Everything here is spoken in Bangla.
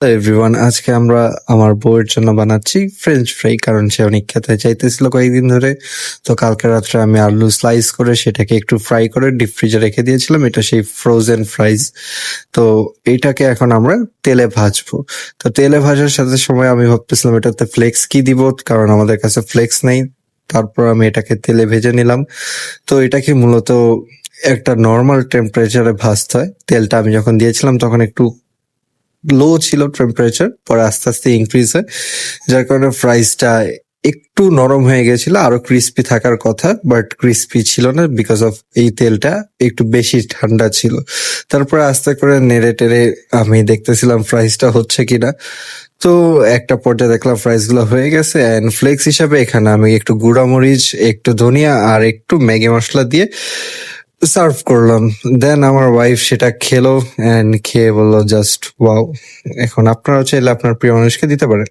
এভরিওয়ান, আজকে আমরা আমার বউয়ের জন্য বানাচ্ছি ফ্রেঞ্চ ফ্রাই, কারণ সে অনেক খেতে চাইতেছিল কয়েকদিন ধরে। তো কালকে রাত্রে আমি আলু স্লাইস করে সেটাকে একটু ফ্রাই করে ডিপ ফ্রিজে রেখে দিয়েছিলাম। এটা সেই ফ্রোজেন ফ্রাইজ। তো এটাকে এখন আমরা তেলে ভাজবো। তো তেলে ভাজার সাথে সময় আমি ভাবতেছিলাম এটাতে ফ্লেক্স কি দিব, কারণ আমাদের কাছে ফ্লেক্স নেই। তারপর আমি এটাকে তেলে ভেজে নিলাম। তো এটাকে মূলত একটা নর্মাল টেম্পারেচারে ভাজতে হয়। তেলটা আমি যখন দিয়েছিলাম তখন একটু লো ছিল টেম্পারেচার, পরে আস্তে আস্তে ইনক্রিজ হয়, যার কারণে ফ্রাইসটা একটু নরম হয়ে গেছিল, আরো ক্রিস্পি থাকার কথা, বাট ক্রিস্পি ছিল না বিকজ অফ এই তেলটা একটু বেশি ঠান্ডা ছিল। তারপরে আস্তে করে নেড়ে টেড়ে আমি দেখতেছিলাম ফ্রাইসটা হচ্ছে কিনা। তো একটা পর্যায়ে দেখলাম ফ্রাইস গুলো হয়ে গেছে, এন্ড ফ্লেক্স হিসাবে এখানে আমি একটু গুঁড়ামরিচ, একটু ধনিয়া আর একটু ম্যাগি মশলা দিয়ে সার্ভ করলাম। দেন আমার ওয়াইফ সেটা খেলো, এন্ড খেয়ে বললো জাস্ট ওয়াও। এখন আপনারাও চাইলে আপনার প্রিয় মানুষকে দিতে পারেন।